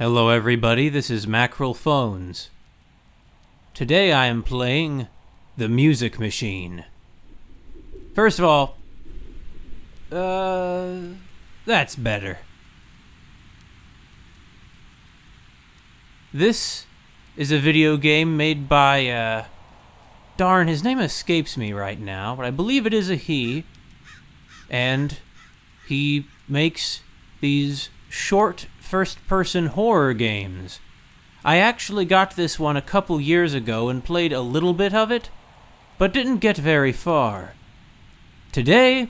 Hello everybody, this is Mackerel Phones. Today I am playing the Music Machine. First of all, that's better. This is a video game made by, darn, his name escapes me right now, but I believe it is a he, and he makes these short first-person horror games. I actually got this one a couple years ago and played a little bit of it, but didn't get very far. Today,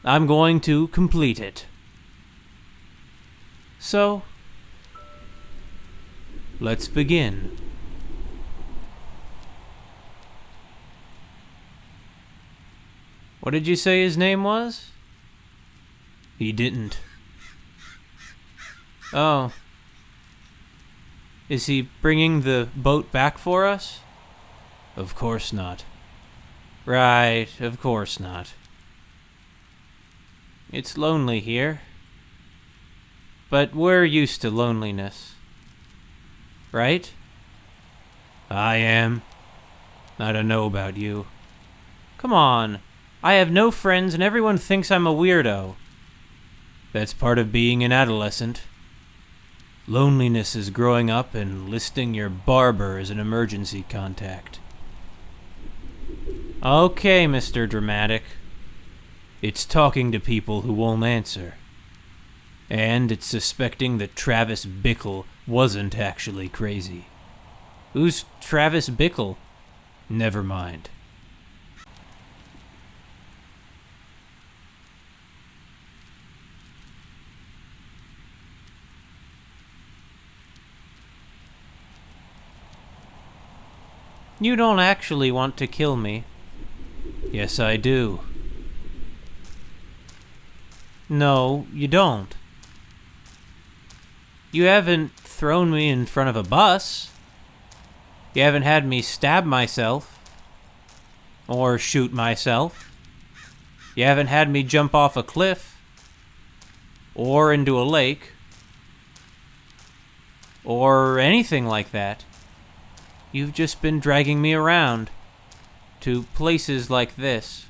I'm going to complete it. So, let's begin. What did you say his name was? He didn't. Oh. Is he bringing the boat back for us? Of course not. Right, of course not. It's lonely here. But we're used to loneliness. Right? I am. I don't know about you. Come on. I have no friends and everyone thinks I'm a weirdo. That's part of being an adolescent. Loneliness is growing up and listing your barber as an emergency contact. Okay, Mr. Dramatic. It's talking to people who won't answer. And it's suspecting that Travis Bickle wasn't actually crazy. Who's Travis Bickle? Never mind. You don't actually want to kill me. Yes, I do. No, you don't. You haven't thrown me in front of a bus. You haven't had me stab myself. Or shoot myself. You haven't had me jump off a cliff. Or into a lake. Or anything like that. You've just been dragging me around to places like this.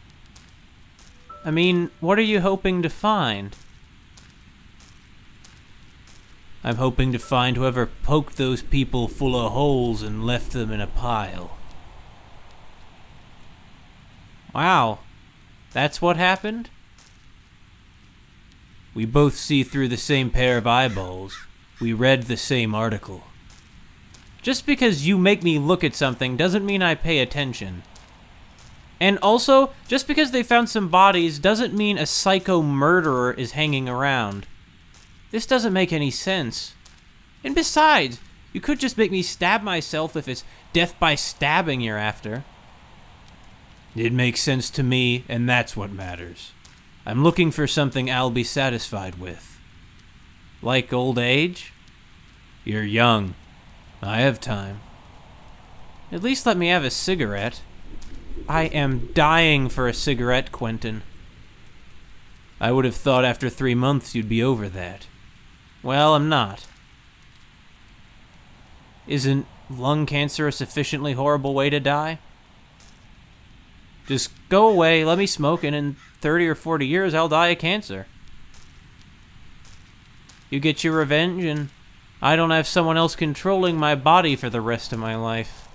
I mean, what are you hoping to find? I'm hoping to find whoever poked those people full of holes and left them in a pile. Wow, that's what happened? We both see through the same pair of eyeballs. We read the same article. Just because you make me look at something doesn't mean I pay attention. And also, just because they found some bodies doesn't mean a psycho murderer is hanging around. This doesn't make any sense. And besides, you could just make me stab myself if it's death by stabbing you're after. It makes sense to me, and that's what matters. I'm looking for something I'll be satisfied with. Like old age? You're young. I have time. At least let me have a cigarette. I am dying for a cigarette, Quentin. I would have thought after 3 months you'd be over that. Well, I'm not. Isn't lung cancer a sufficiently horrible way to die? Just go away, let me smoke, and in 30 or 40 years I'll die of cancer. You get your revenge, and I don't have someone else controlling my body for the rest of my life.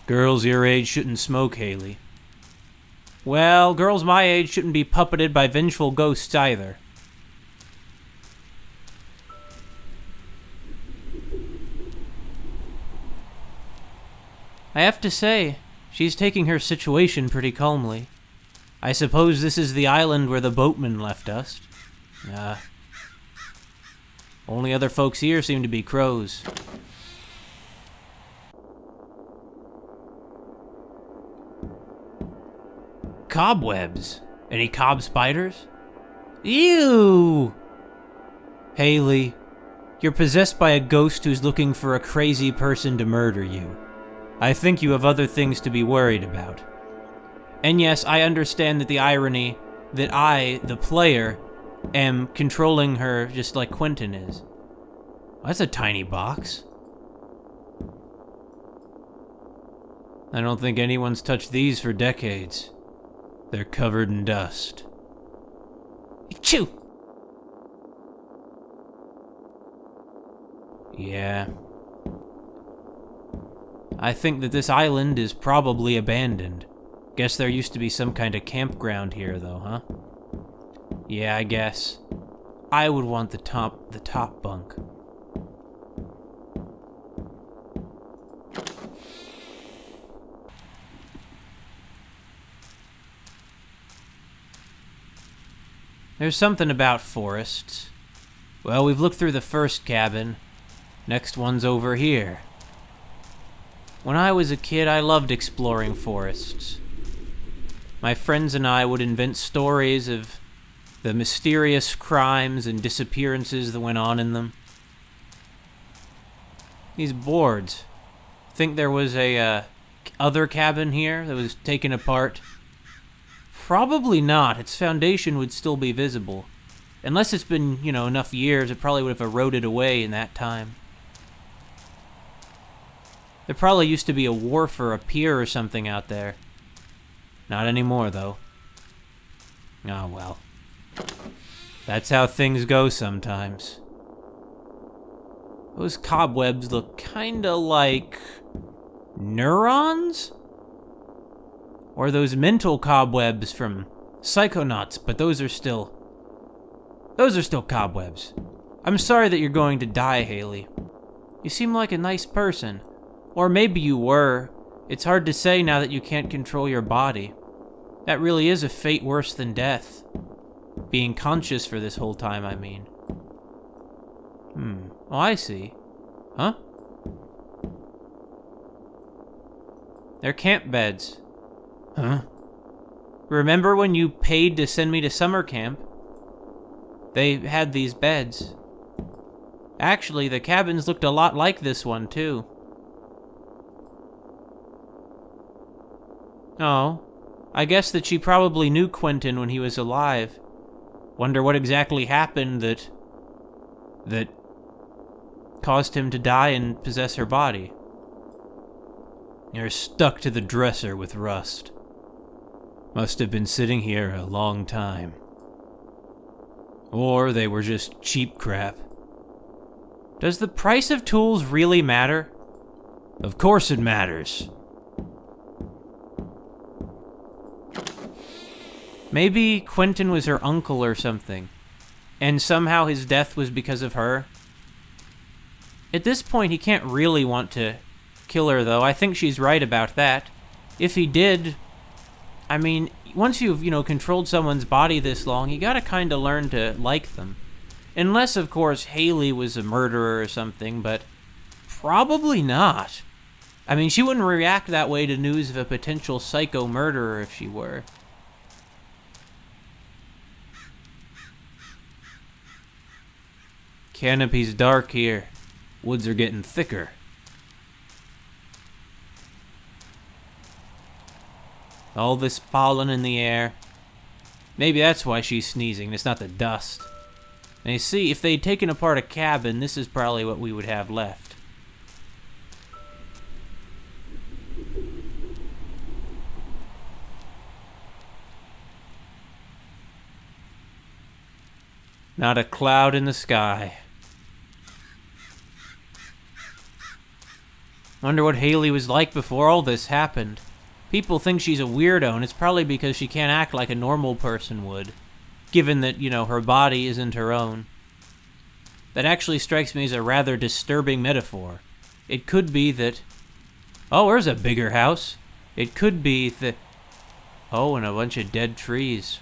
Girls your age shouldn't smoke, Hayley. Well, girls my age shouldn't be puppeted by vengeful ghosts either. I have to say, she's taking her situation pretty calmly. I suppose this is the island where the boatman left us. Only other folks here seem to be crows. Cobwebs. Any cob spiders? Ew! Hayley, you're possessed by a ghost who's looking for a crazy person to murder you. I think you have other things to be worried about. And yes, I understand that the irony that I, the player, am controlling her just like Quentin is. That's a tiny box. I don't think anyone's touched these for decades. They're covered in dust. Achoo! Yeah. I think that this island is probably abandoned. Guess there used to be some kind of campground here, though, huh? Yeah, I guess. I would want the top bunk. There's something about forests. Well, we've looked through the first cabin. Next one's over here. When I was a kid, I loved exploring forests. My friends and I would invent stories of the mysterious crimes and disappearances that went on in them. These boards. Think there was a other cabin here that was taken apart? Probably not. Its foundation would still be visible. Unless it's been, enough years, it probably would have eroded away in that time. There probably used to be a wharf or a pier or something out there. Not anymore, though. Oh, well. That's how things go sometimes. Those cobwebs look kinda like neurons? Or those mental cobwebs from Psychonauts, but those are still cobwebs. I'm sorry that you're going to die, Hayley. You seem like a nice person. Or maybe you were. It's hard to say now that you can't control your body. That really is a fate worse than death. Being conscious for this whole time, I mean. Oh, I see. Huh? They're camp beds. Huh? Remember when you paid to send me to summer camp? They had these beds. Actually, the cabins looked a lot like this one, too. Oh, I guess that she probably knew Quentin when he was alive. Wonder what exactly happened that caused him to die and possess her body. You're stuck to the dresser with rust. Must have been sitting here a long time. Or they were just cheap crap. Does the price of tools really matter? Of course it matters. Maybe Quentin was her uncle or something, and somehow his death was because of her. At this point, he can't really want to kill her, though. I think she's right about that. If he did, I mean, once you've, controlled someone's body this long, you gotta kinda learn to like them. Unless, of course, Hayley was a murderer or something, but probably not. I mean, she wouldn't react that way to news of a potential psycho murderer if she were. Canopy's dark here. Woods are getting thicker. All this pollen in the air. Maybe that's why she's sneezing. It's not the dust. And you see, if they'd taken apart a cabin, this is probably what we would have left. Not a cloud in the sky. Wonder what Hayley was like before all this happened. People think she's a weirdo, and it's probably because she can't act like a normal person would, given that, her body isn't her own. That actually strikes me as a rather disturbing metaphor. It could be that... Oh, there's a bigger house. It could be that... Oh, and a bunch of dead trees.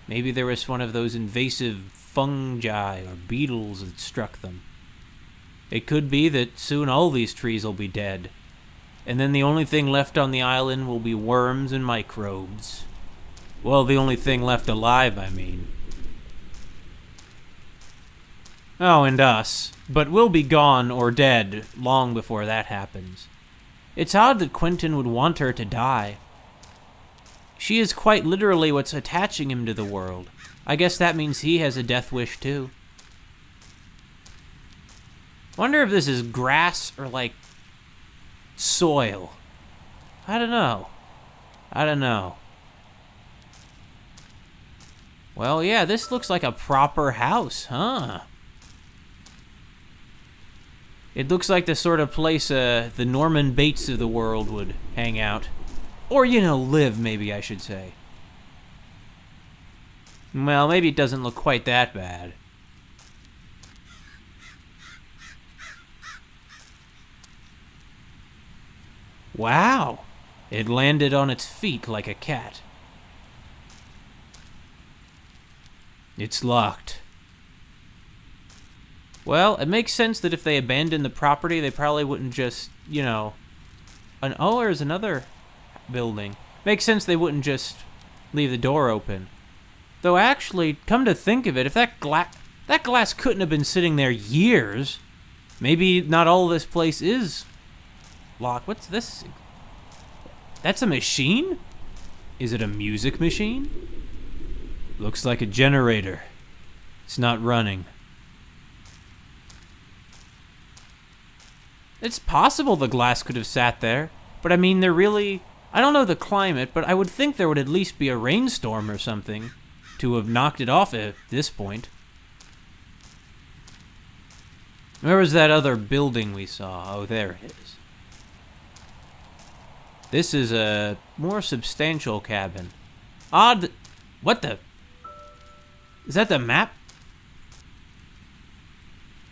Maybe there was one of those invasive fungi or beetles that struck them. It could be that soon all these trees will be dead, and then the only thing left on the island will be worms and microbes. Well, the only thing left alive, I mean. Oh, and us. But we'll be gone or dead long before that happens. It's odd that Quentin would want her to die. She is quite literally what's attaching him to the world. I guess that means he has a death wish, too. Wonder if this is grass or, like, soil. I don't know. Well, yeah, this looks like a proper house, huh? It looks like the sort of place the Norman Bates of the world would hang out. Or, live, maybe I should say. Well, maybe it doesn't look quite that bad. Wow! It landed on its feet like a cat. It's locked. Well, it makes sense that if they abandoned the property, they probably wouldn't just, oh, there's another building. Makes sense they wouldn't just leave the door open. Though actually, come to think of it, if that glass couldn't have been sitting there years, maybe not all of this place is locked. What's this? That's a machine? Is it a music machine? Looks like a generator. It's not running. It's possible the glass could have sat there, but I mean, I don't know the climate, but I would think there would at least be a rainstorm or something to have knocked it off at this point. Where was that other building we saw? Oh, there it is. This is a more substantial cabin. Odd. What the? Is that the map?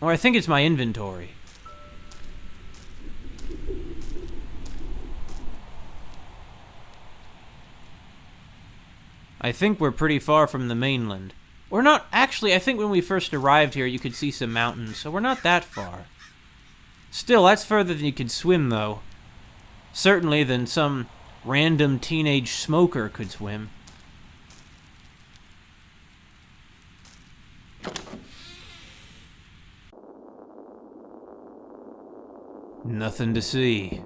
Or I think it's my inventory. I think we're pretty far from the mainland. We're not, actually, I think when we first arrived here you could see some mountains, so we're not that far. Still, that's further than you could swim, though. Certainly than some random teenage smoker could swim. Nothing to see.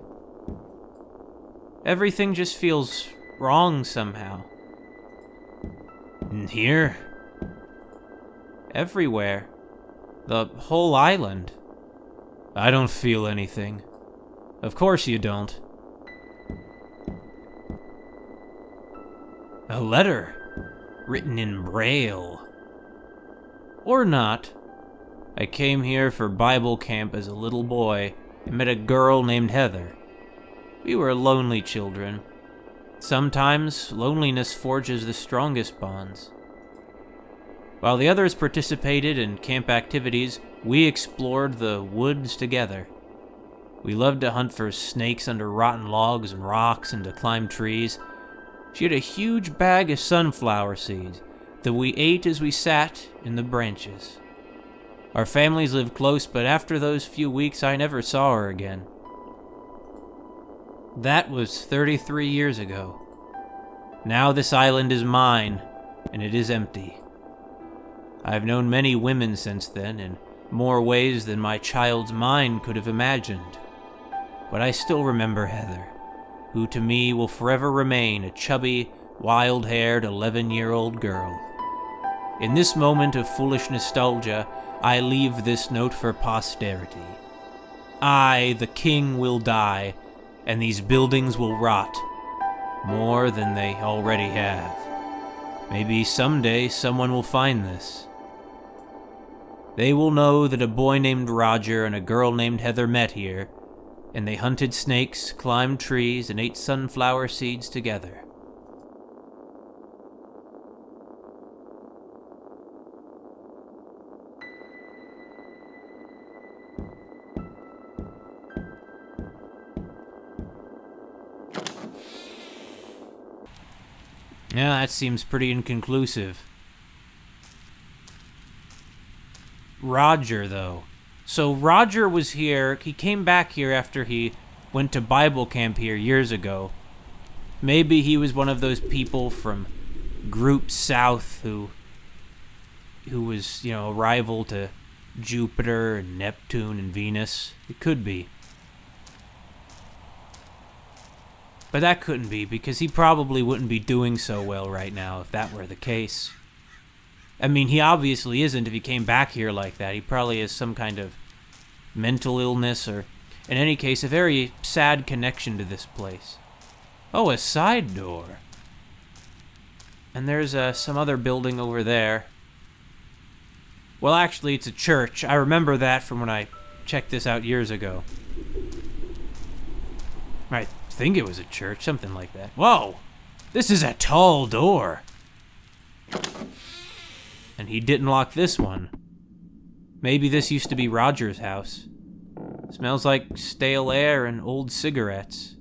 Everything just feels wrong somehow. And here? Everywhere. The whole island. I don't feel anything. Of course you don't. A letter. Written in Braille. Or not. I came here for Bible camp as a little boy and met a girl named Heather. We were lonely children. Sometimes, loneliness forges the strongest bonds. While the others participated in camp activities, we explored the woods together. We loved to hunt for snakes under rotten logs and rocks and to climb trees. She had a huge bag of sunflower seeds that we ate as we sat in the branches. Our families lived close, but after those few weeks, I never saw her again. That was 33 years ago. Now this island is mine, and it is empty. I've known many women since then, in more ways than my child's mind could have imagined. But I still remember Heather, who to me will forever remain a chubby, wild-haired 11-year-old girl. In this moment of foolish nostalgia, I leave this note for posterity. I, the king, will die, and these buildings will rot, more than they already have. Maybe someday someone will find this. They will know that a boy named Roger and a girl named Heather met here, and they hunted snakes, climbed trees, and ate sunflower seeds together. Yeah, that seems pretty inconclusive. Roger, though. So Roger was here. He came back here after he went to Bible camp here years ago. Maybe he was one of those people from Group South who was, a rival to Jupiter and Neptune and Venus. It could be. But that couldn't be, because he probably wouldn't be doing so well right now if that were the case. I mean, he obviously isn't if he came back here like that. He probably is some kind of mental illness, or in any case, a very sad connection to this place. Oh, a side door. And there's some other building over there. Well, actually, it's a church. I remember that from when I checked this out years ago. I think it was a church, something like that. Whoa! This is a tall door. And he didn't lock this one. Maybe this used to be Roger's house. Smells like stale air and old cigarettes.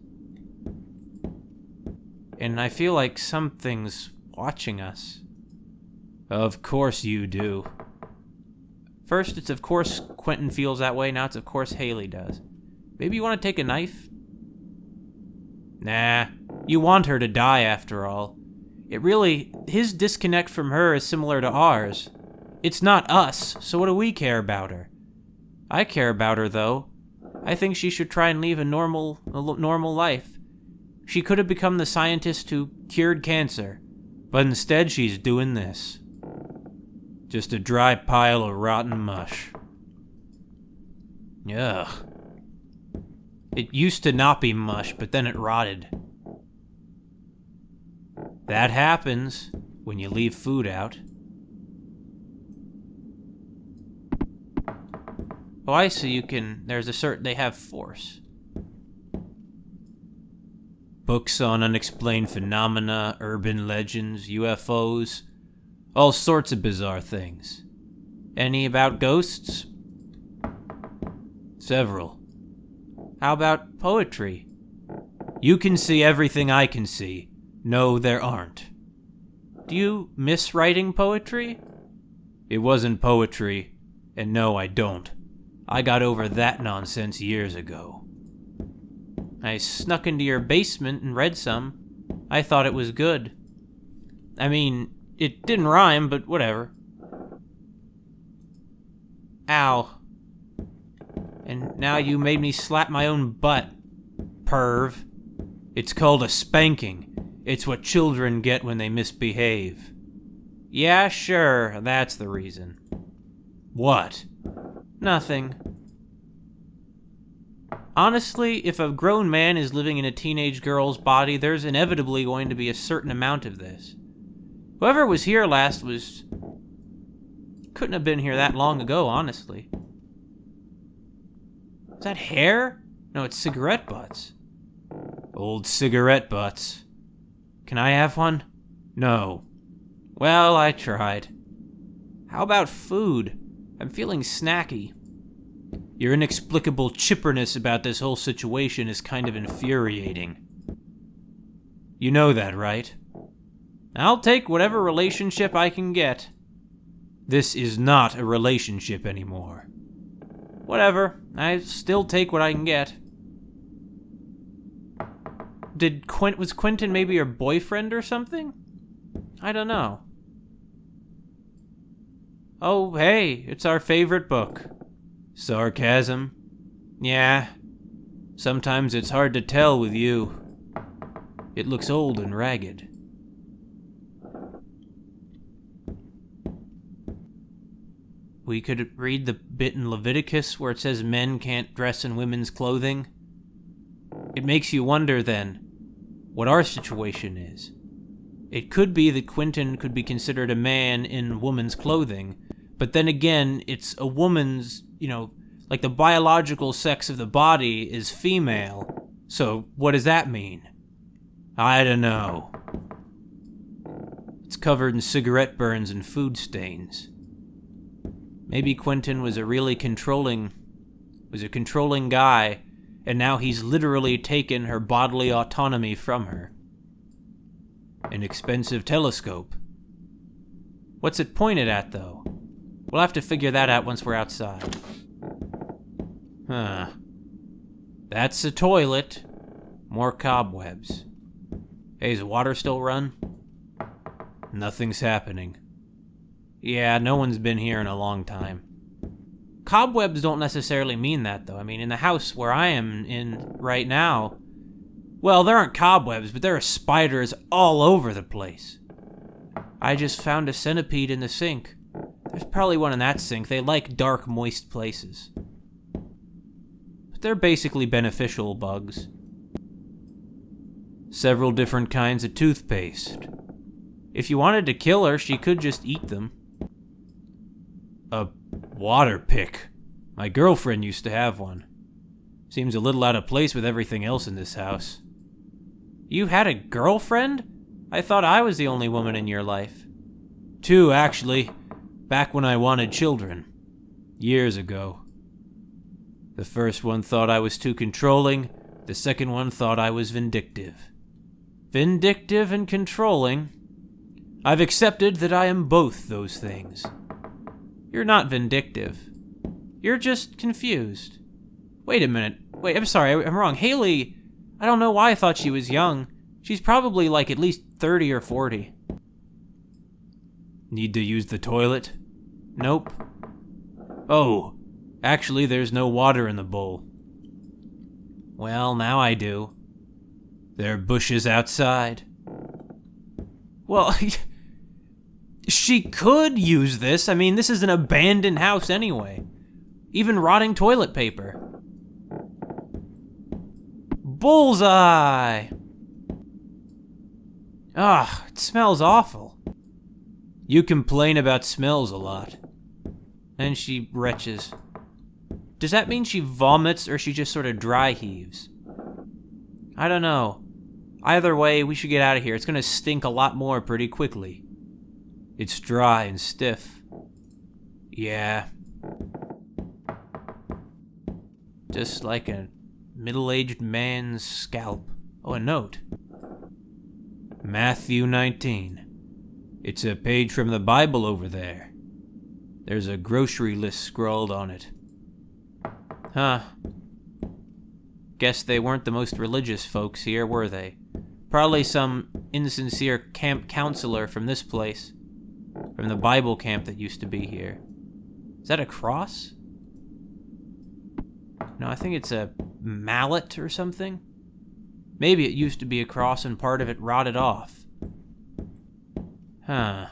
And I feel like something's watching us. Of course you do. First, it's of course Quentin feels that way. Now it's of course Hayley does. Maybe you want to take a knife? Nah, you want her to die after all. His disconnect from her is similar to ours. It's not us, so what do we care about her? I care about her, though. I think she should try and live a normal life. She could have become the scientist who cured cancer, but instead she's doing this. Just a dry pile of rotten mush. Ugh. It used to not be mush, but then it rotted. That happens when you leave food out. Oh, I see, they have force. Books on unexplained phenomena, urban legends, UFOs, all sorts of bizarre things. Any about ghosts? Several. How about poetry? You can see everything I can see. No, there aren't. Do you miss writing poetry? It wasn't poetry, and no, I don't. I got over that nonsense years ago. I snuck into your basement and read some. I thought it was good. I mean, it didn't rhyme, but whatever. Ow. And now you made me slap my own butt, perv. It's called a spanking. It's what children get when they misbehave. Yeah, sure, that's the reason. What? Nothing. Honestly, if a grown man is living in a teenage girl's body, there's inevitably going to be a certain amount of this. Whoever was here last couldn't have been here that long ago, honestly. Is that hair? No, it's cigarette butts. Old cigarette butts. Can I have one? No. Well, I tried. How about food? I'm feeling snacky. Your inexplicable chipperness about this whole situation is kind of infuriating. You know that, right? I'll take whatever relationship I can get. This is not a relationship anymore. Whatever, I still take what I can get. Was Quentin maybe your boyfriend or something? I don't know. Oh, hey, it's our favorite book. Sarcasm? Yeah. Sometimes it's hard to tell with you. It looks old and ragged. We could read the bit in Leviticus where it says men can't dress in women's clothing. It makes you wonder, then, what our situation is. It could be that Quentin could be considered a man in woman's clothing, but then again, it's a woman's, like the biological sex of the body is female. So what does that mean? I don't know. It's covered in cigarette burns and food stains. Maybe Quentin was a controlling guy, and now he's literally taken her bodily autonomy from her. An expensive telescope. What's it pointed at, though? We'll have to figure that out once we're outside. Huh. That's the toilet. More cobwebs. Hey, is the water still run? Nothing's happening. Yeah, no one's been here in a long time. Cobwebs don't necessarily mean that, though. I mean, in the house where I am in right now, well, there aren't cobwebs, but there are spiders all over the place. I just found a centipede in the sink. There's probably one in that sink. They like dark, moist places. They're basically beneficial bugs. Several different kinds of toothpaste. If you wanted to kill her, she could just eat them. A water pick. My girlfriend used to have one. Seems a little out of place with everything else in this house. You had a girlfriend? I thought I was the only woman in your life. 2, actually. Back when I wanted children. Years ago. The first one thought I was too controlling. The second one thought I was vindictive. Vindictive and controlling. I've accepted that I am both those things. You're not vindictive. You're just confused. Wait a minute. Wait, I'm sorry, I'm wrong. Hayley, I don't know why I thought she was young. She's probably like at least 30 or 40. Need to use the toilet? Nope. Oh, actually there's no water in the bowl. Well, now I do. There are bushes outside. Well, she could use this. I mean, this is an abandoned house anyway. Even rotting toilet paper. Bullseye! Ah, it smells awful. You complain about smells a lot. And she retches. Does that mean she vomits or she just sort of dry heaves? I don't know. Either way, we should get out of here. It's gonna stink a lot more pretty quickly. It's dry and stiff. Yeah. Just like a middle-aged man's scalp. Oh, a note. Matthew 19. It's a page from the Bible over there. There's a grocery list scrawled on it. Huh. Guess they weren't the most religious folks here, were they? Probably some insincere camp counselor from this place. From the Bible camp that used to be here. Is that a cross? No, I think it's a mallet or something. Maybe it used to be a cross and part of it rotted off. Huh.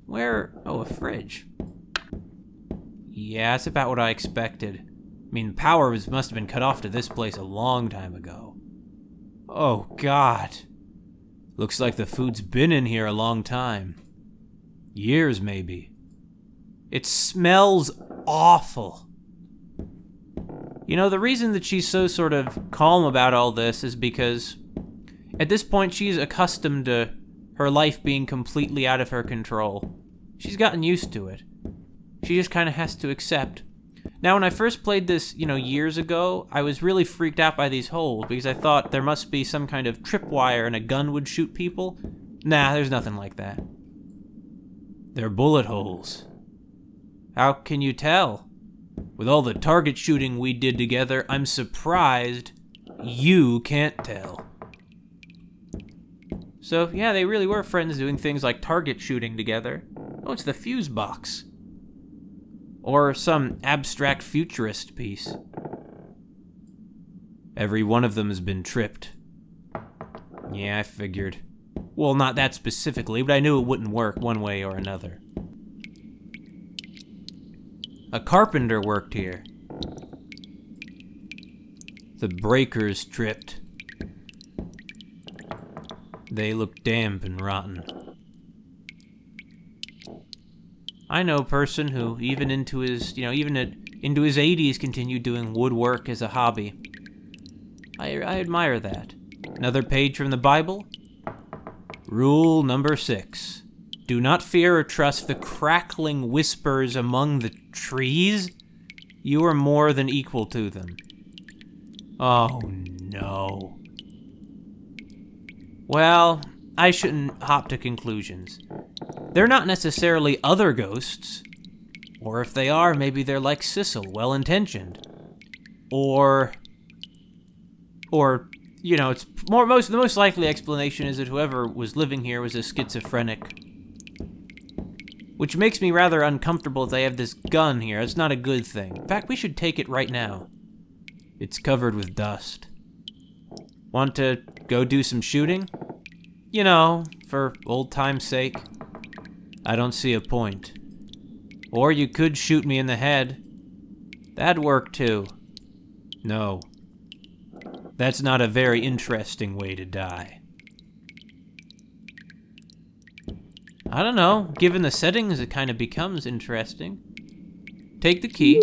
Where? Oh, a fridge. Yeah, that's about what I expected. I mean, power must have been cut off to this place a long time ago. Oh, God. Looks like the food's been in here a long time. Years, maybe. It smells awful. You know, the reason that she's so sort of calm about all this is because at this point she's accustomed to her life being completely out of her control. She's gotten used to it. She just kind of has to accept. Now, when I first played this, years ago, I was really freaked out by these holes because I thought there must be some kind of tripwire and a gun would shoot people. Nah, there's nothing like that. They're bullet holes. How can you tell? With all the target shooting we did together, I'm surprised you can't tell. So, yeah, they really were friends doing things like target shooting together. Oh, it's the fuse box. Or some abstract futurist piece. Every one of them has been tripped. Yeah, I figured. Well, not that specifically, but I knew it wouldn't work one way or another. A carpenter worked here. The breakers tripped. They look damp and rotten. I know a person who, even into his 80s, continued doing woodwork as a hobby. I admire that. Another page from the Bible. Rule number 6. Do not fear or trust the crackling whispers among the trees. You are more than equal to them. Oh, no. Well, I shouldn't hop to conclusions. They're not necessarily other ghosts. Or if they are, maybe they're like Sissel, well-intentioned. Or, it's the most likely explanation is that whoever was living here was a schizophrenic. Which makes me rather uncomfortable that they have this gun here. It's not a good thing. In fact, we should take it right now. It's covered with dust. Want to go do some shooting? For old time's sake. I don't see a point. Or you could shoot me in the head. That'd work too. No. That's not a very interesting way to die. I don't know. Given the settings, it kind of becomes interesting. Take the key.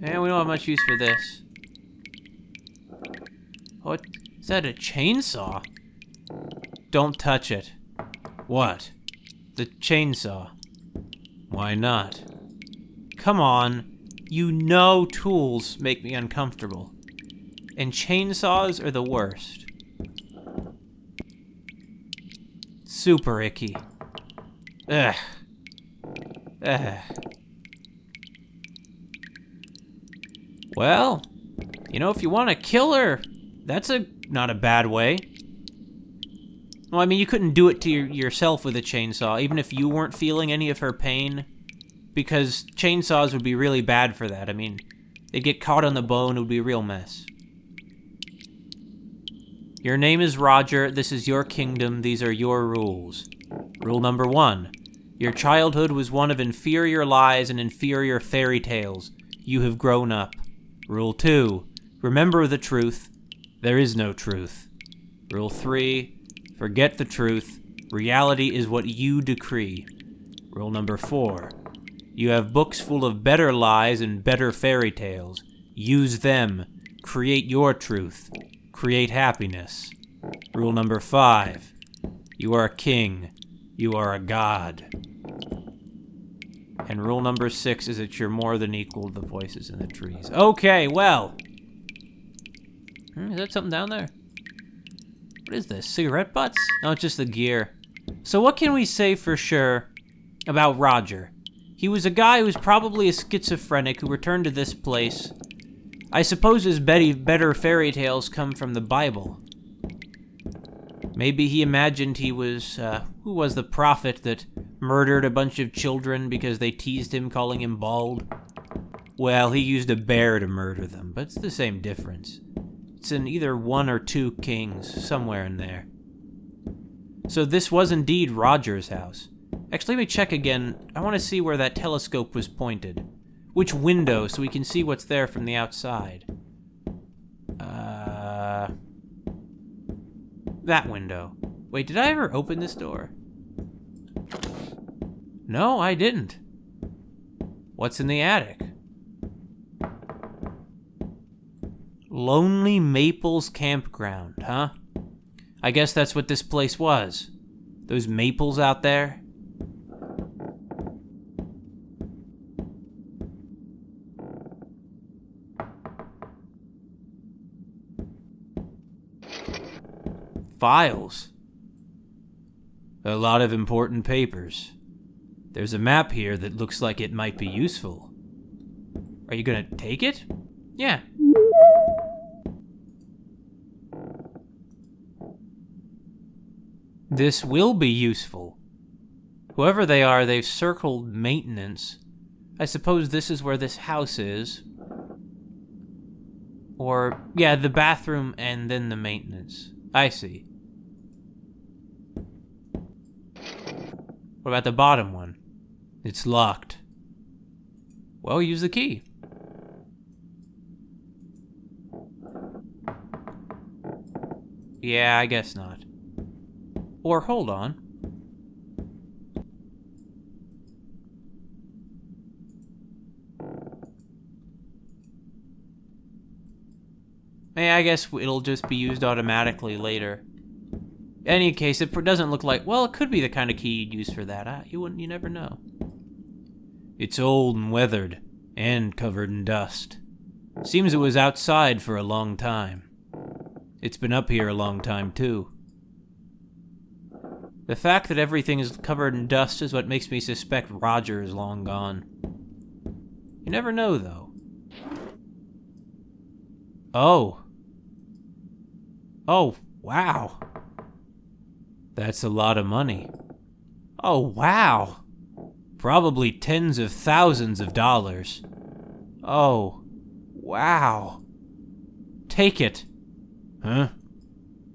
And we don't have much use for this. What? Is that a chainsaw? Don't touch it. What? The chainsaw. Why not? Come on. You know tools make me uncomfortable. And chainsaws are the worst. Super icky. Ugh. Ugh. Well, you know, if you want to kill her, that's not a bad way. Well, I mean, you couldn't do it to yourself with a chainsaw, even if you weren't feeling any of her pain, because chainsaws would be really bad for that. I mean, they'd get caught on the bone, it would be a real mess. Your name is Roger, this is your kingdom, these are your rules. Rule number 1. Your childhood was one of inferior lies and inferior fairy tales. You have grown up. Rule 2. Remember the truth. There is no truth. Rule 3. Forget the truth. Reality is what you decree. Rule number 4. You have books full of better lies and better fairy tales. Use them. Create your truth. Create happiness. Rule number 5. You are a king. You are a god. And rule number 6 is that you're more than equal to the voices in the trees. Okay, well. Is that something down there? What is this? Cigarette butts? No, it's just the gear. So what can we say for sure about Roger? He was a guy who was probably a schizophrenic who returned to this place. I suppose his better fairy tales come from the Bible. Maybe he imagined he was, who was the prophet that murdered a bunch of children because they teased him, calling him bald? Well, he used a bear to murder them, but it's the same difference. It's in either 1 or 2 kings, somewhere in there. So this was indeed Roger's house. Actually, let me check again. I want to see where that telescope was pointed. Which window, so we can see what's there from the outside. That window. Wait, did I ever open this door? No, I didn't. What's in the attic? Lonely Maples Campground, huh? I guess that's what this place was. Those maples out there. Files. A lot of important papers. There's a map here that looks like it might be useful. Are you gonna take it? Yeah. This will be useful. Whoever they are, they've circled maintenance. I suppose this is where this house is. Or, yeah, the bathroom and then the maintenance. I see. What about the bottom one? It's locked. Well, use the key. Yeah, I guess not. Or hold on. Yeah, I guess it'll just be used automatically later. In any case, it doesn't look like... Well, it could be the kind of key you'd use for that. You never know. It's old and weathered, and covered in dust. Seems it was outside for a long time. It's been up here a long time, too. The fact that everything is covered in dust is what makes me suspect Roger is long gone. You never know, though. Oh. Oh, wow. That's a lot of money. Oh, wow. Probably tens of thousands of dollars. Oh, wow. Take it. Huh?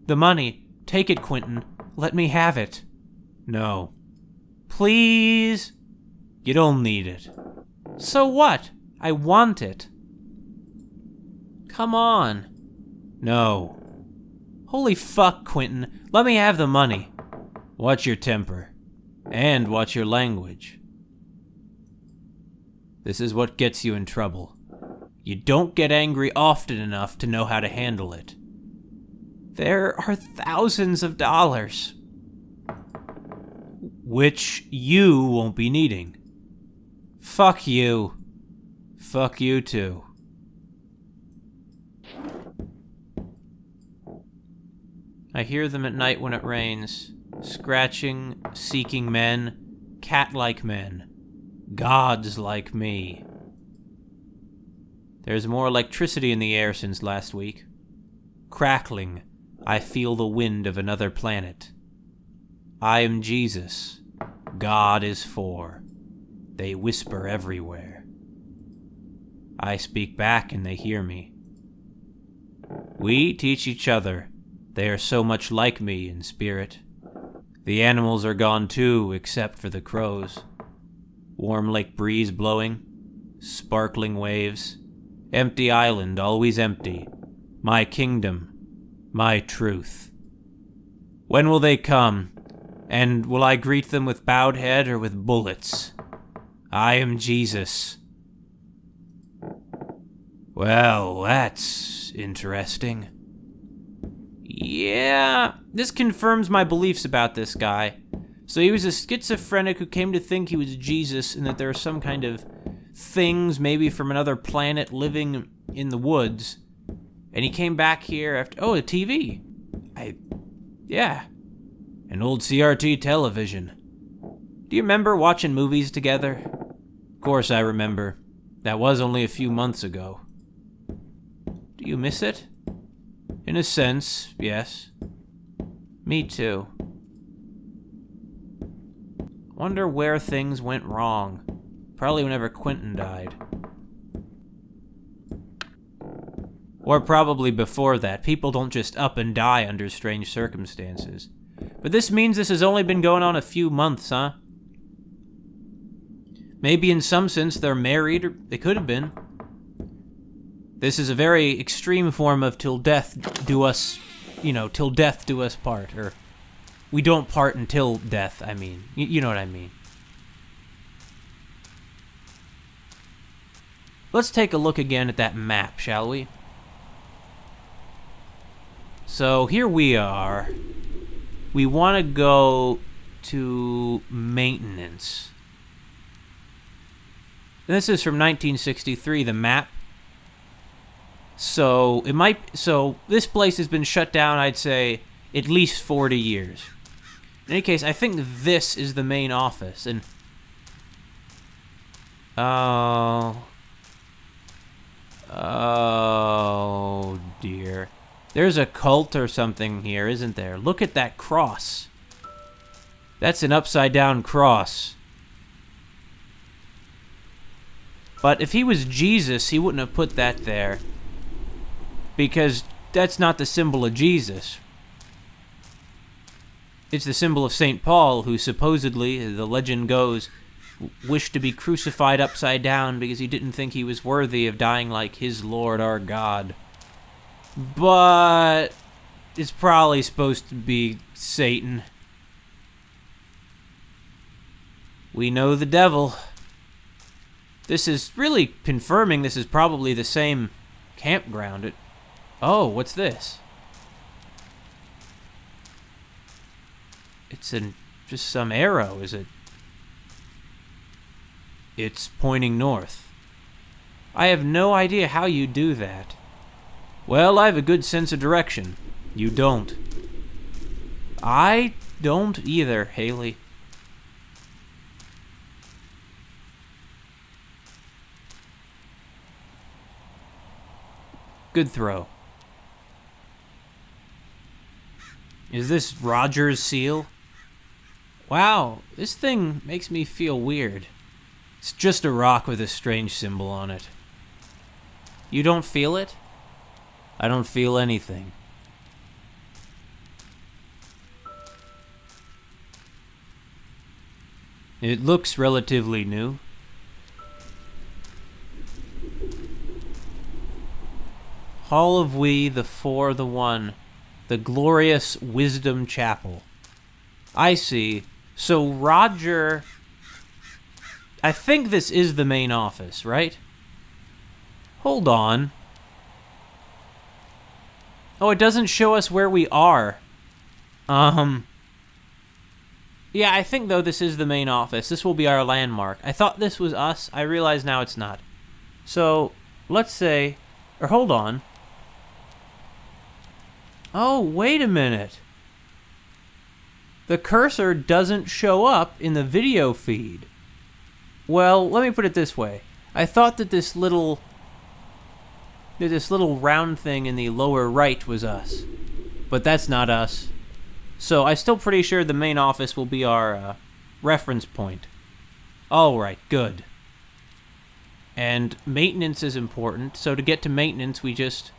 The money. Take it, Quentin. Let me have it. No. Please? You don't need it. So what? I want it. Come on. No. Holy fuck, Quentin. Let me have the money. Watch your temper. And watch your language. This is what gets you in trouble. You don't get angry often enough to know how to handle it. There are thousands of dollars. Which you won't be needing. Fuck you. Fuck you too. I hear them at night when it rains. Scratching, seeking men, cat-like men, gods like me. There's more electricity in the air since last week. Crackling, I feel the wind of another planet. I am Jesus. God is for. They whisper everywhere. I speak back and they hear me. We teach each other. They are so much like me in spirit. The animals are gone too, except for the crows. Warm lake breeze blowing, sparkling waves, empty island always empty, my kingdom, my truth. When will they come, and will I greet them with bowed head or with bullets? I am Jesus. Well, that's interesting. Yeah, this confirms my beliefs about this guy. So he was a schizophrenic who came to think he was Jesus and that there are some kind of things, maybe from another planet, living in the woods. And he came back here after... Oh, a TV. Yeah. An old CRT television. Do you remember watching movies together? Of course I remember. That was only a few months ago. Do you miss it? In a sense, yes. Me too. Wonder where things went wrong. Probably whenever Quentin died. Or probably before that. People don't just up and die under strange circumstances. But this means this has only been going on a few months, huh? Maybe in some sense they're married, or they could have been. This is a very extreme form of till death do us part, or we don't part until death, I mean. You know what I mean. Let's take a look again at that map, shall we? So here we are. We want to go to maintenance. And this is from 1963, the map. So this place has been shut down, I'd say, at least 40 years. In any case, I think this is the main office, and... Oh dear. There's a cult or something here, isn't there? Look at that cross. That's an upside-down cross. But if he was Jesus, he wouldn't have put that there. Because that's not the symbol of Jesus. It's the symbol of St. Paul, who supposedly, the legend goes, wished to be crucified upside down because he didn't think he was worthy of dying like his Lord our God. But it's probably supposed to be Satan. We know the devil. This is really confirming this is probably the same campground. Oh, what's this? It's just some arrow, is it? It's pointing north. I have no idea how you do that. Well, I have a good sense of direction. You don't. I don't either, Hayley. Good throw. Is this Roger's seal? Wow, this thing makes me feel weird. It's just a rock with a strange symbol on it. You don't feel it? I don't feel anything. It looks relatively new. Hall of We, the Four, the One, the Glorious Wisdom Chapel. I see. So Roger... I think this is the main office, right? Hold on. Oh, it doesn't show us where we are. Yeah, I think, though, this is the main office. This will be our landmark. I thought this was us. I realize now it's not. So, let's say... Or hold on. Oh, wait a minute. The cursor doesn't show up in the video feed. Well, let me put it this way. I thought that this little round thing in the lower right was us. But that's not us. So I'm still pretty sure the main office will be our reference point. Alright, good. And maintenance is important, so to get to maintenance we just...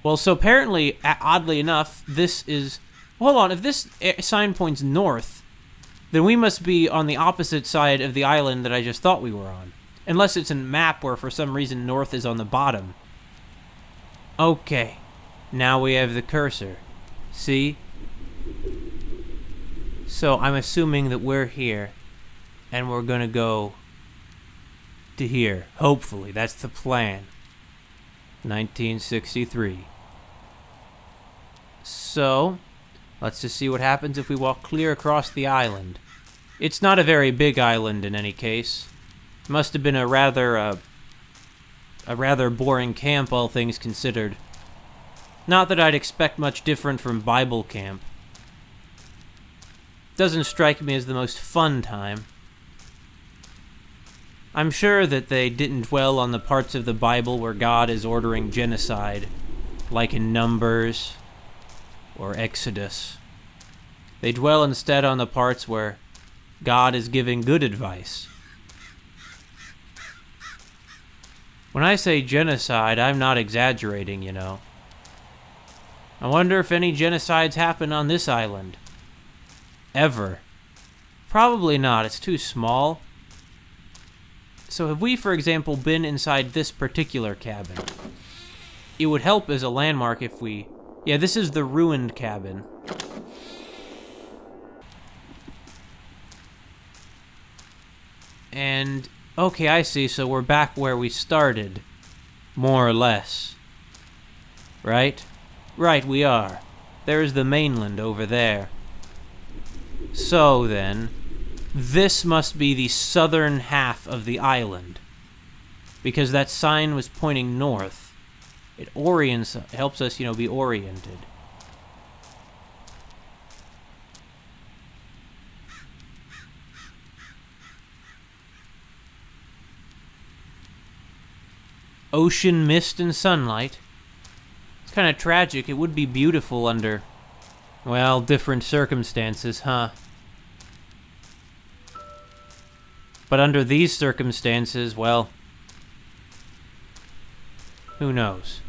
Well, so apparently, oddly enough, this is... Hold on, if this sign points north, then we must be on the opposite side of the island that I just thought we were on. Unless it's a map where for some reason north is on the bottom. Okay, now we have the cursor. See? So I'm assuming that we're here, and we're gonna go to here. Hopefully, that's the plan. 1963. So, let's just see what happens if we walk clear across the island. It's not a very big island in any case. It must have been a rather boring camp, all things considered. Not that I'd expect much different from Bible camp. Doesn't strike me as the most fun time. I'm sure that they didn't dwell on the parts of the Bible where God is ordering genocide, like in Numbers or Exodus. They dwell instead on the parts where God is giving good advice. When I say genocide, I'm not exaggerating, you know. I wonder if any genocides happen on this island. Ever. Probably not, it's too small. So have we, for example, been inside this particular cabin? It would help as a landmark if we... Yeah, this is the ruined cabin. And... Okay, I see, so we're back where we started. More or less. Right? Right, we are. There's the mainland over there. So then, this must be the southern half of the island. Because that sign was pointing north. It helps us, be oriented. Ocean mist and sunlight. It's kind of tragic. It would be beautiful under, well, different circumstances, huh? But under these circumstances, well, who knows?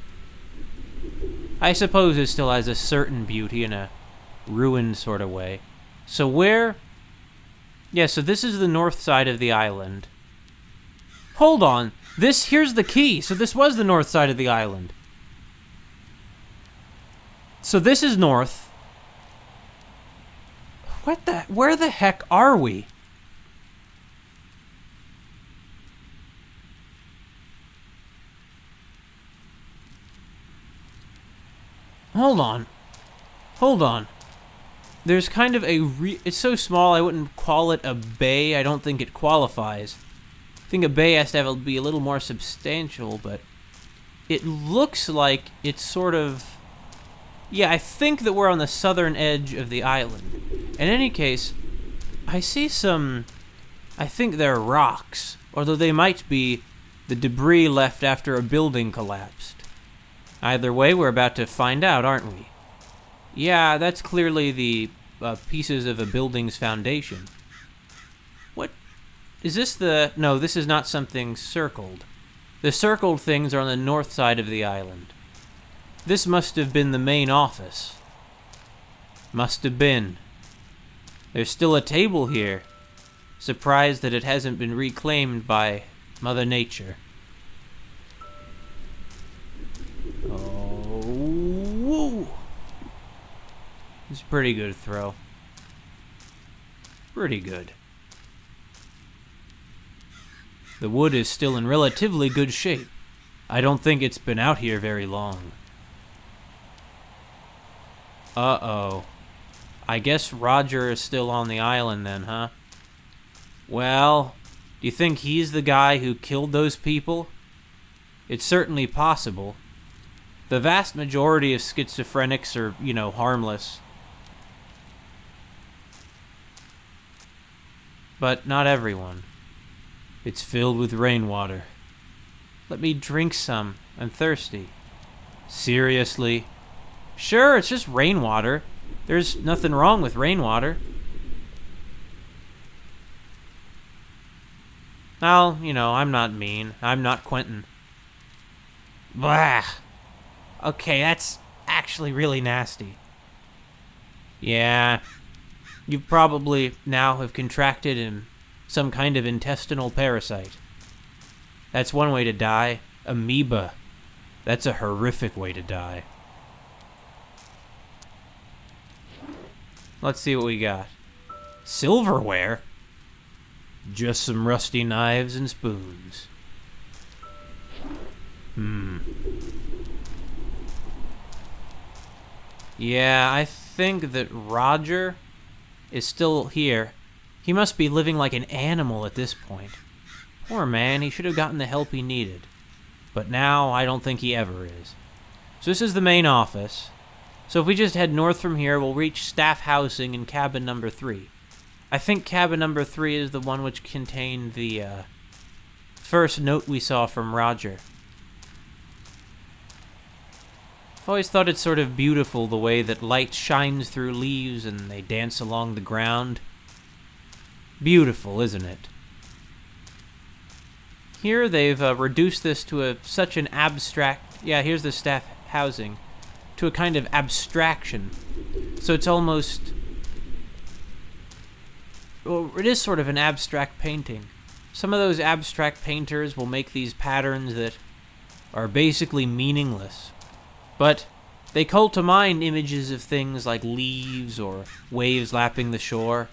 I suppose it still has a certain beauty in a ruined sort of way. So where... Yeah, so this is the north side of the island. Hold on. Here's the key. So this was the north side of the island. So this is north. Where the heck are we? Hold on. There's kind of it's so small I wouldn't call it a bay. I don't think it qualifies. I think a bay has to be a little more substantial, but it looks like it's sort of... Yeah, I think that we're on the southern edge of the island. In any case, I see some... I think they're rocks, although they might be the debris left after a building collapsed. Either way, we're about to find out, aren't we? Yeah, that's clearly the pieces of a building's foundation. What? Is this the... No, this is not something circled. The circled things are on the north side of the island. This must have been the main office. Must have been. There's still a table here. Surprised that it hasn't been reclaimed by Mother Nature. It's a pretty good throw. Pretty good. The wood is still in relatively good shape. I don't think it's been out here very long. Uh-oh. I guess Roger is still on the island then, huh? Well, do you think he's the guy who killed those people? It's certainly possible. The vast majority of schizophrenics are, harmless. But not everyone. It's filled with rainwater. Let me drink some. I'm thirsty. Seriously? Sure, it's just rainwater. There's nothing wrong with rainwater. Well, I'm not mean. I'm not Quentin. Blah. Okay, that's actually really nasty. Yeah. You probably now have contracted some kind of intestinal parasite. That's one way to die. Amoeba. That's a horrific way to die. Let's see what we got. Silverware? Just some rusty knives and spoons. Yeah, I think that Roger is still here. He must be living like an animal at this point. Poor man, he should have gotten the help he needed. But now, I don't think he ever is. So this is the main office. So if we just head north from here, we'll reach staff housing in cabin number 3. I think cabin number 3 is the one which contained the first note we saw from Roger. I've always thought it's sort of beautiful the way that light shines through leaves and they dance along the ground. Beautiful, isn't it? Here they've reduced this to such an abstract... Yeah, here's the staff housing. To a kind of abstraction. So it's almost... Well, it is sort of an abstract painting. Some of those abstract painters will make these patterns that are basically meaningless. But they call to mind images of things like leaves or waves lapping the shore.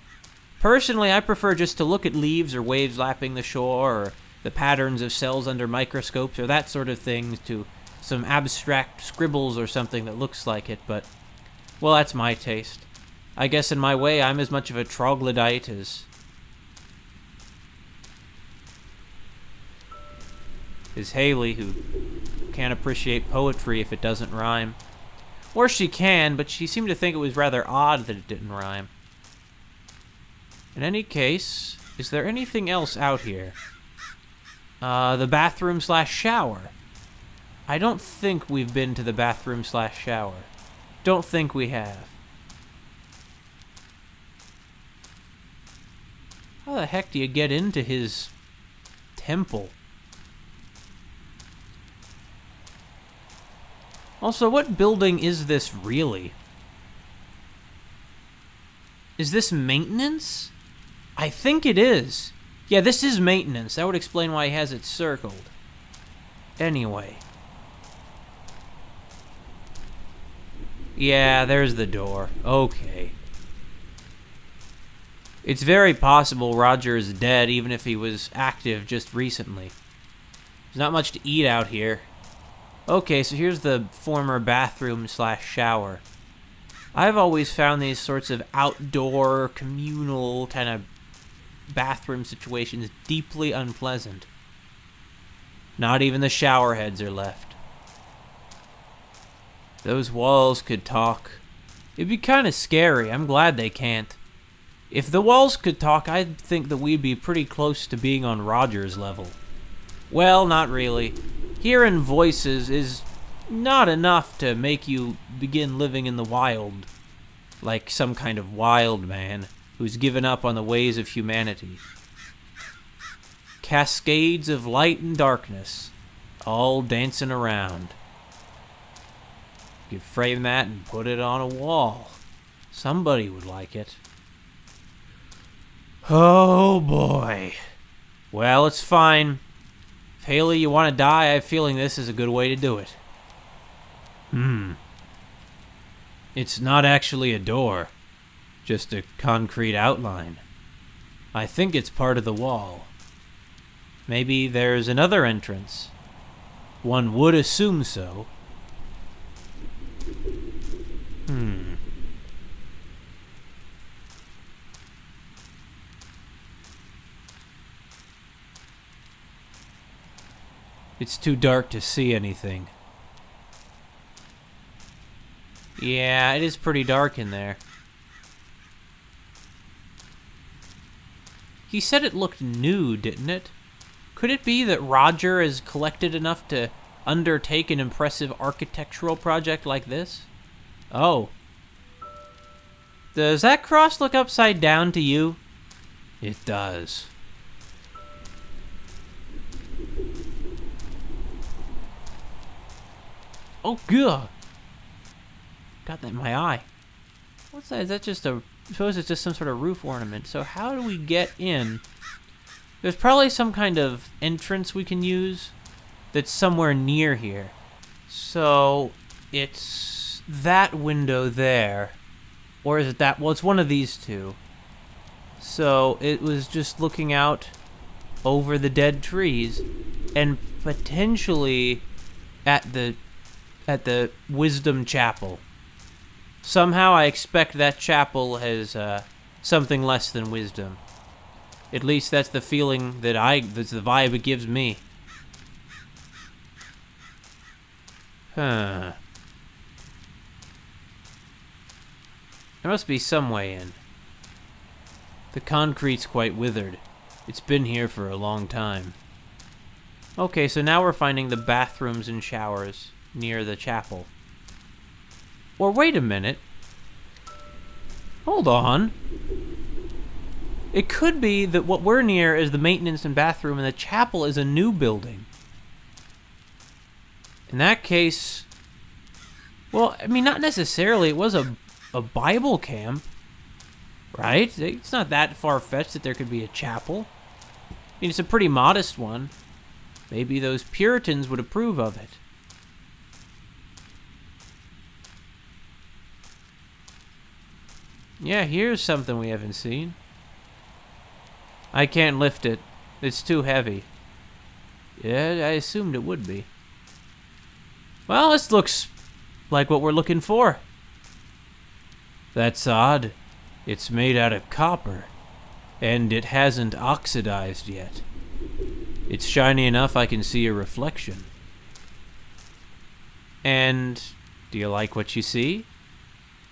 Personally, I prefer just to look at leaves or waves lapping the shore or the patterns of cells under microscopes or that sort of thing to some abstract scribbles or something that looks like it, but, well, that's my taste. I guess in my way, I'm as much of a troglodyte as Hayley, who can't appreciate poetry if it doesn't rhyme. Or she can, but she seemed to think it was rather odd that it didn't rhyme. In any case, is there anything else out here? The bathroom/shower. I don't think we've been to the bathroom/shower. Don't think we have. How the heck do you get into his temple? Also, what building is this really? Is this maintenance? I think it is. Yeah, this is maintenance. That would explain why he has it circled. Anyway. Yeah, there's the door. Okay. It's very possible Roger is dead, even if he was active just recently. There's not much to eat out here. Okay, so here's the former bathroom/shower. I've always found these sorts of outdoor, communal kind of bathroom situations deeply unpleasant. Not even the shower heads are left. Those walls could talk. It'd be kind of scary. I'm glad they can't. If the walls could talk, I'd think that we'd be pretty close to being on Roger's level. Well, not really. Hearing voices is not enough to make you begin living in the wild, like some kind of wild man who's given up on the ways of humanity. Cascades of light and darkness, all dancing around. You could frame that and put it on a wall. Somebody would like it. Oh boy. Well, it's fine. If Hayley, you want to die, I have a feeling this is a good way to do it. It's not actually a door, just a concrete outline. I think it's part of the wall. Maybe there's another entrance. One would assume so. It's too dark to see anything. Yeah, it is pretty dark in there. He said it looked new, didn't it? Could it be that Roger is collected enough to undertake an impressive architectural project like this? Oh. Does that cross look upside down to you? It does. Oh, God. Got that in my eye. What's that? Is that just a... I suppose it's just some sort of roof ornament. So how do we get in? There's probably some kind of entrance we can use that's somewhere near here. So it's that window there. Or is it that? Well, it's one of these two. So it was just looking out over the dead trees and potentially at the Wisdom Chapel. Somehow I expect that chapel has something less than wisdom. At least that's the feeling that's the vibe it gives me. Huh. There must be some way in. The concrete's quite withered. It's been here for a long time. Okay, so now we're finding the bathrooms and showers near the chapel. Or wait a minute. Hold on. It could be that what we're near is the maintenance and bathroom and the chapel is a new building. In that case, well, I mean, not necessarily. It was a Bible camp, right? It's not that far-fetched that there could be a chapel. I mean, it's a pretty modest one. Maybe those Puritans would approve of it. Yeah, here's something we haven't seen. I can't lift it. It's too heavy. Yeah, I assumed it would be. Well, this looks like what we're looking for. That's odd. It's made out of copper, and it hasn't oxidized yet. It's shiny enough I can see a reflection. And do you like what you see?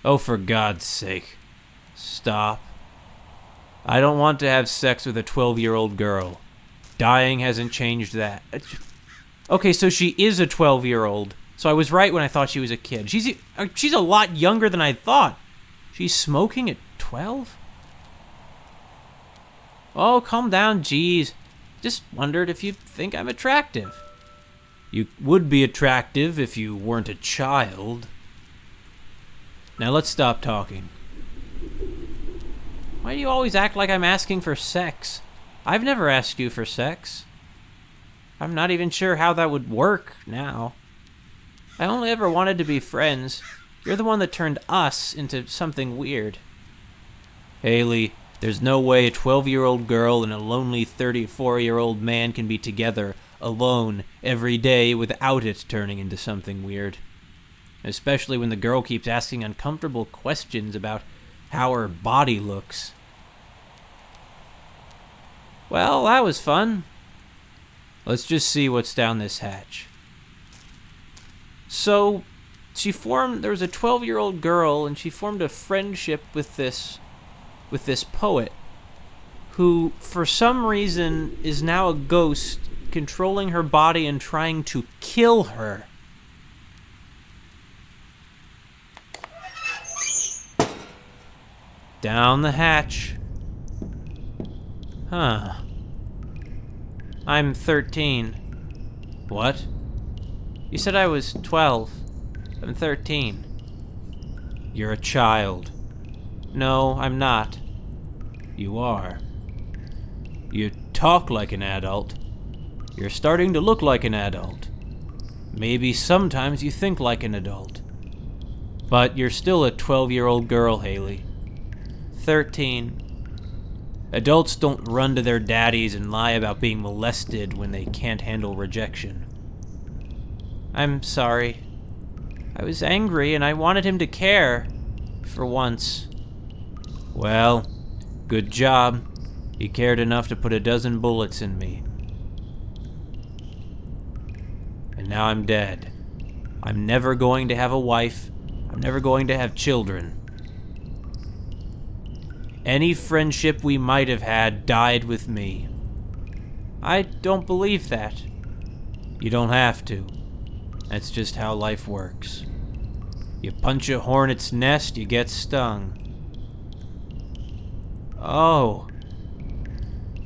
Oh, for God's sake. Stop. I don't want to have sex with a 12-year-old girl. Dying hasn't changed that. Okay, so she is a 12-year-old. So I was right when I thought she was a kid. She's a lot younger than I thought. She's smoking at 12? Oh, calm down, jeez. Just wondered if you think I'm attractive. You would be attractive if you weren't a child. Now let's stop talking. Why do you always act like I'm asking for sex? I've never asked you for sex. I'm not even sure how that would work now. I only ever wanted to be friends. You're the one that turned us into something weird. Hayley, there's no way a 12-year-old girl and a lonely 34-year-old man can be together, alone, every day without it turning into something weird. Especially when the girl keeps asking uncomfortable questions about how her body looks. Well, that was fun. Let's just see what's down this hatch. So, there was a 12-year-old girl, and she formed a friendship with this poet, who, for some reason, is now a ghost, controlling her body and trying to kill her. Down the hatch. Huh. I'm 13. What? You said I was 12. I'm 13. You're a child. No, I'm not. You are. You talk like an adult. You're starting to look like an adult. Maybe sometimes you think like an adult. But you're still a 12-year-old girl, Hayley. 13. Adults don't run to their daddies and lie about being molested when they can't handle rejection. I'm sorry. I was angry and I wanted him to care. For once. Well, good job. He cared enough to put a dozen bullets in me. And now I'm dead. I'm never going to have a wife. I'm never going to have children. Any friendship we might have had died with me. I don't believe that. You don't have to. That's just how life works. You punch a hornet's nest, you get stung. Oh.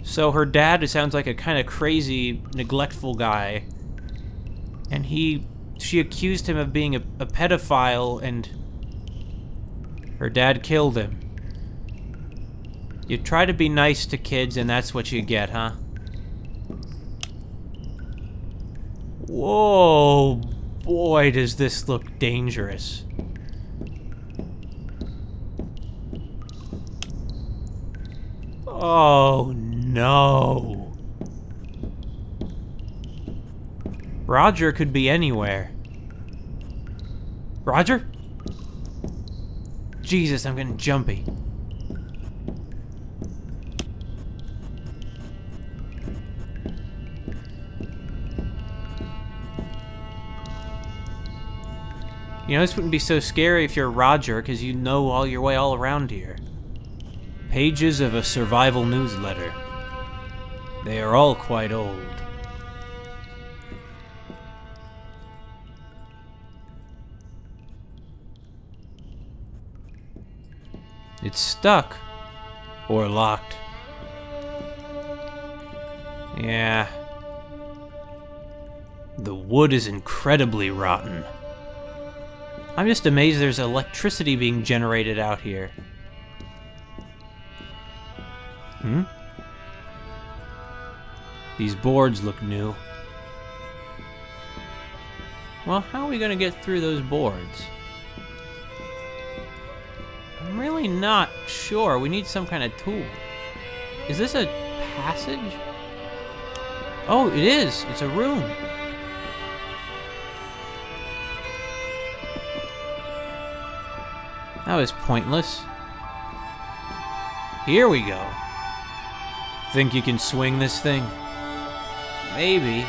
So her dad sounds like a kind of crazy, neglectful guy. And she accused him of being a pedophile, and her dad killed him. You try to be nice to kids, and that's what you get, huh? Whoa, boy, does this look dangerous. Oh, no. Roger could be anywhere. Roger? Jesus, I'm getting jumpy. You know, this wouldn't be so scary if you're Roger, because you know all your way all around here. Pages of a survival newsletter. They are all quite old. It's stuck. Or locked. Yeah. The wood is incredibly rotten. I'm just amazed there's electricity being generated out here. These boards look new. Well, how are we gonna get through those boards? I'm really not sure. We need some kind of tool. Is this a passage? Oh, it is. It's a room. That was pointless. Here we go. Think you can swing this thing? Maybe.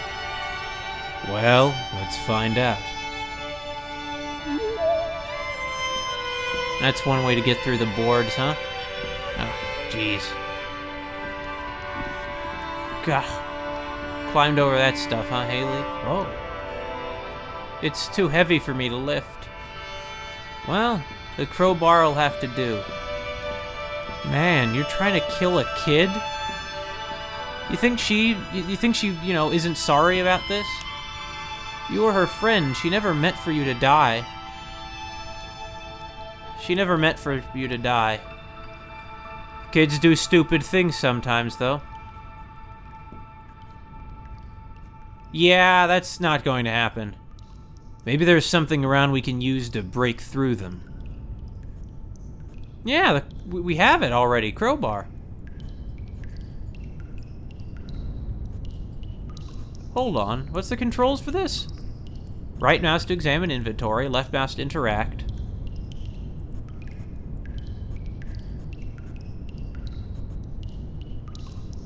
Well, let's find out. That's one way to get through the boards, huh? Oh, jeez. Gah. Climbed over that stuff, huh, Hayley? Oh. It's too heavy for me to lift. Well, the crowbar will have to do. Man, you're trying to kill a kid? You think she, you know, isn't sorry about this? You were her friend. She never meant for you to die. She never meant for you to die. Kids do stupid things sometimes, though. Yeah, that's not going to happen. Maybe there's something around we can use to break through them. Yeah, we have it already. Crowbar. Hold on. What's the controls for this? Right mouse to examine inventory, left mouse to interact.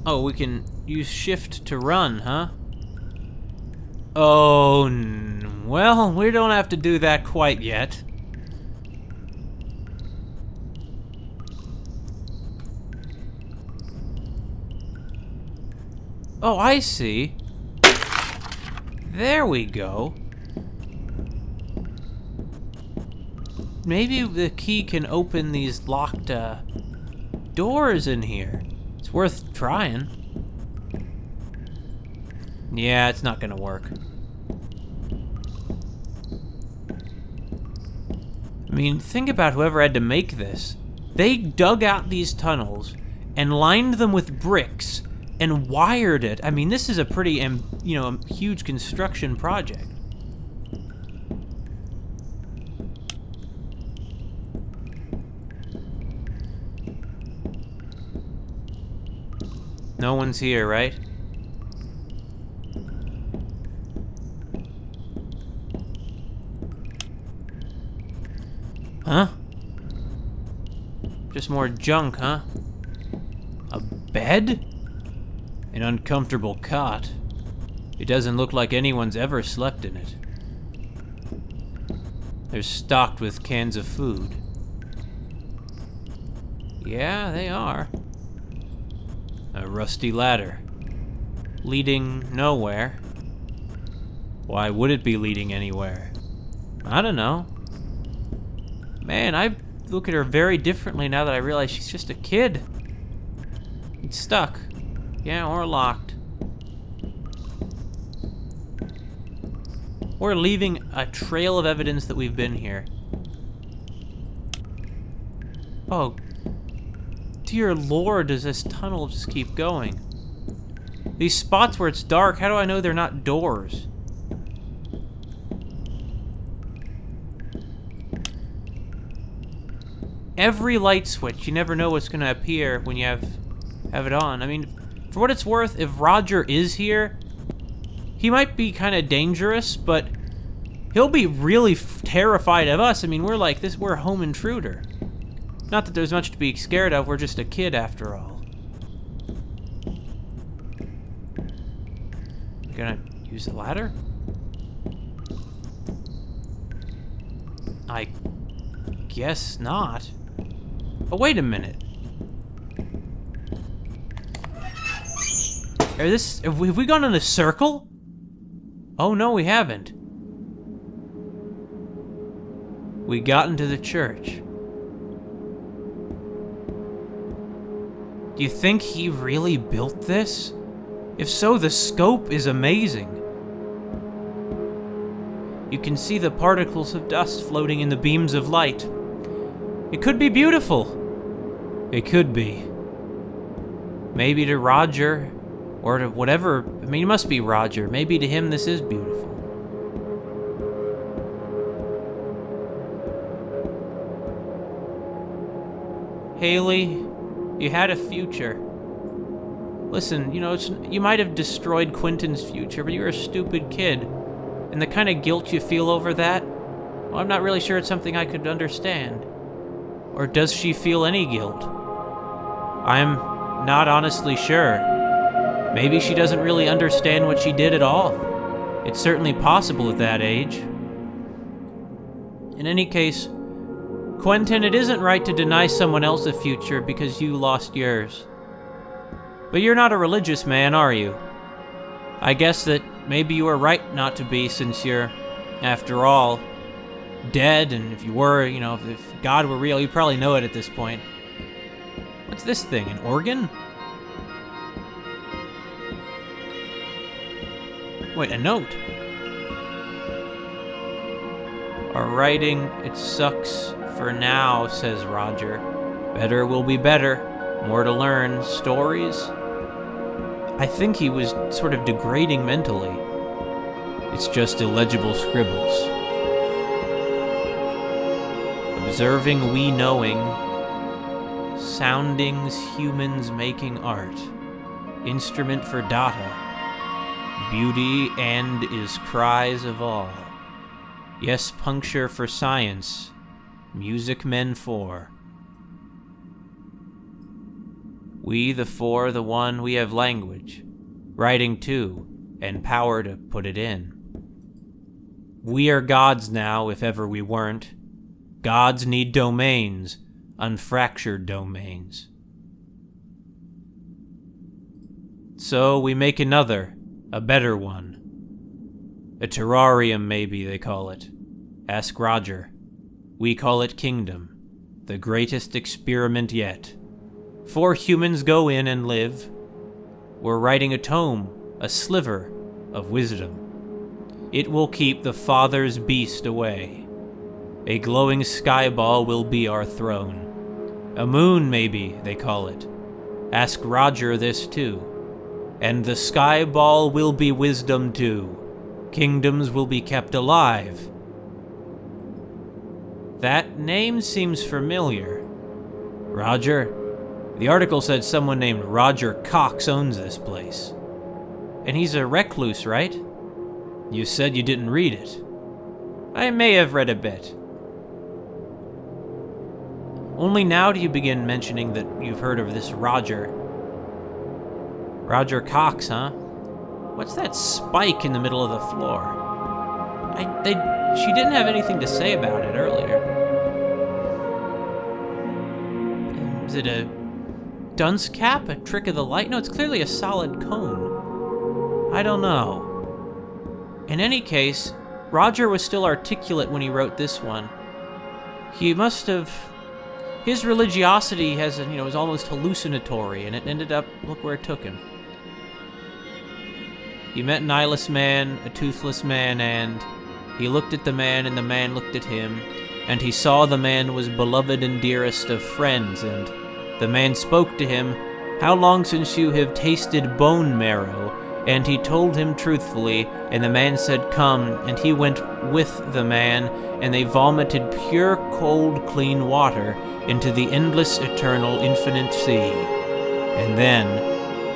Oh, we can use shift to run, huh? Oh, well, we don't have to do that quite yet. Oh, I see. There we go. Maybe the key can open these locked doors in here. It's worth trying. Yeah, it's not gonna work. I mean, think about whoever had to make this. They dug out these tunnels and lined them with bricks and wired it. I mean, this is a pretty, you know, huge construction project. No one's here, right? Huh? Just more junk, huh? A bed? An uncomfortable cot. It doesn't look like anyone's ever slept in it. They're stocked with cans of food. Yeah, they are. A rusty ladder. Leading nowhere. Why would it be leading anywhere? I don't know. Man, I look at her very differently now that I realize she's just a kid. It's stuck. Yeah, or locked. We're leaving a trail of evidence that we've been here. Oh, dear Lord, does this tunnel just keep going? These spots where it's dark, how do I know they're not doors? Every light switch, you never know what's gonna appear when you have it on. I mean, for what it's worth, if Roger is here, he might be kind of dangerous, but he'll be really terrified of us. I mean, we're like this, we're a home intruder. Not that there's much to be scared of, we're just a kid after all. You gonna use the ladder? I guess not. Oh, wait a minute. Have we gone in a circle? Oh no, we haven't. We got into the church. Do you think he really built this? If so, the scope is amazing. You can see the particles of dust floating in the beams of light. It could be beautiful. It could be. Maybe to Roger, or to whatever, I mean, it must be Roger. Maybe to him this is beautiful. Hayley, you had a future. Listen, you know, you might have destroyed Quentin's future, but you're a stupid kid. And the kind of guilt you feel over that, well, I'm not really sure it's something I could understand. Or does she feel any guilt? I'm not honestly sure. Maybe she doesn't really understand what she did at all. It's certainly possible at that age. In any case, Quentin, it isn't right to deny someone else a future because you lost yours. But you're not a religious man, are you? I guess that maybe you were right not to be, since you're, after all, dead, and if you were, you know, if God were real, you'd probably know it at this point. What's this thing, an organ? Wait, a note. Our writing, it sucks for now, says Roger. Better will be better. More to learn. Stories? I think he was sort of degrading mentally. It's just illegible scribbles. Observing, we knowing. Soundings, humans making art. Instrument for data. Beauty and is cries of all. Yes, puncture for science. Music men for. We, the four, the one, we have language. Writing too, and power to put it in. We are gods now, if ever we weren't. Gods need domains, unfractured domains. So we make another, a better one. A terrarium, maybe they call it. Ask Roger. We call it Kingdom, the greatest experiment yet. 4 humans go in and live. We're writing a tome, a sliver of wisdom. It will keep the Father's beast away. A glowing skyball will be our throne. A moon, maybe, they call it. Ask Roger this too. And the skyball will be wisdom too. Kingdoms will be kept alive. That name seems familiar. Roger, The article said someone named Roger Cox owns this place. And he's a recluse, right? You said you didn't read it. I may have read a bit. Only now do you begin mentioning that you've heard of this Roger. Roger Cox, huh? What's that spike in the middle of the floor? She didn't have anything to say about it earlier. Is it a dunce cap? A trick of the light? No, it's clearly a solid cone. I don't know. In any case, Roger was still articulate when he wrote this one. He must have... His religiosity was almost hallucinatory, and it ended up, look where it took him. He met an eyeless man, a toothless man, and he looked at the man, and the man looked at him, and he saw the man was beloved and dearest of friends, and the man spoke to him, "How long since you have tasted bone marrow?" And he told him truthfully, and the man said, "Come," and he went with the man, and they vomited pure, cold, clean water into the endless, eternal, infinite sea. And then,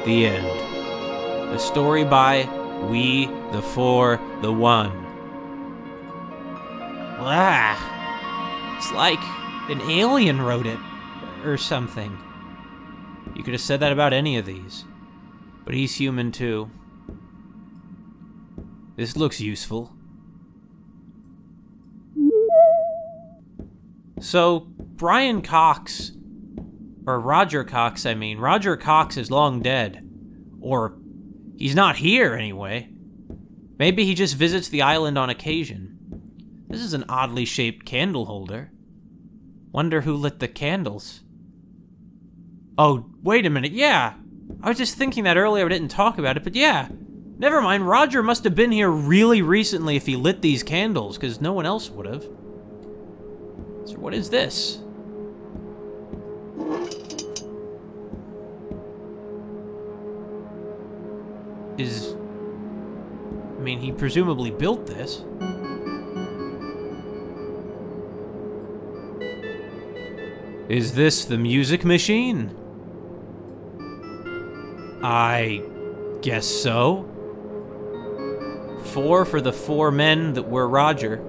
the end. A story by We, the Four, the One. Blah. It's like an alien wrote it, or something. You could have said that about any of these. But he's human too. This looks useful. So, Brian Cox, or Roger Cox, Roger Cox is long dead. Or, he's not here anyway. Maybe he just visits the island on occasion. This is an oddly shaped candle holder. Wonder who lit the candles. Oh, wait a minute, yeah. I was just thinking that earlier, I didn't talk about it, but yeah. Never mind, Roger must have been here really recently if he lit these candles, because no one else would have. So what is this? He presumably built this. Is this the music machine? I guess so. 4 for the 4 men that were Roger.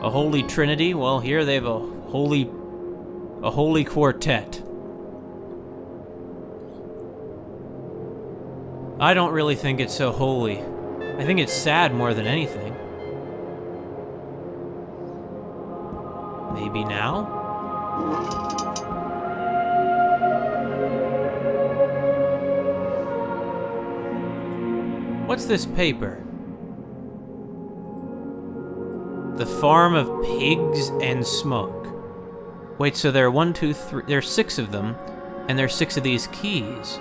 A holy trinity? Well, here they have a holy quartet. I don't really think it's so holy. I think it's sad more than anything. Maybe now? What's this paper? The Farm of Pigs and Smoke. Wait, so there are 1, 2, 3, there are 6 of them, and there are 6 of these keys.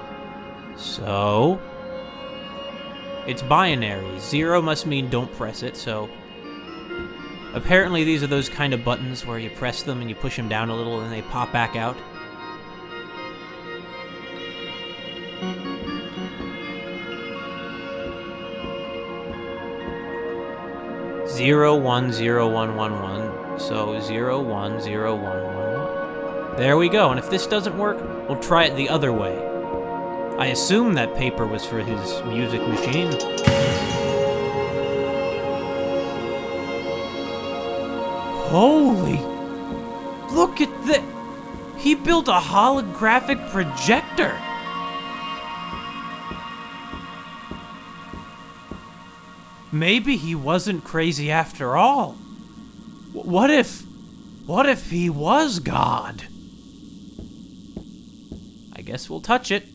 So... it's binary. 0 must mean don't press it, so... apparently these are those kind of buttons where you press them and you push them down a little and they pop back out. Zero, 1, 0, 1, 1, 1. So 0, 1, 0, 1, 1, 1. There we go, and if this doesn't work, we'll try it the other way. I assume that paper was for his music machine. Holy... look at this! He built a holographic projector! Maybe he wasn't crazy after all. What if he was God? I guess we'll touch it.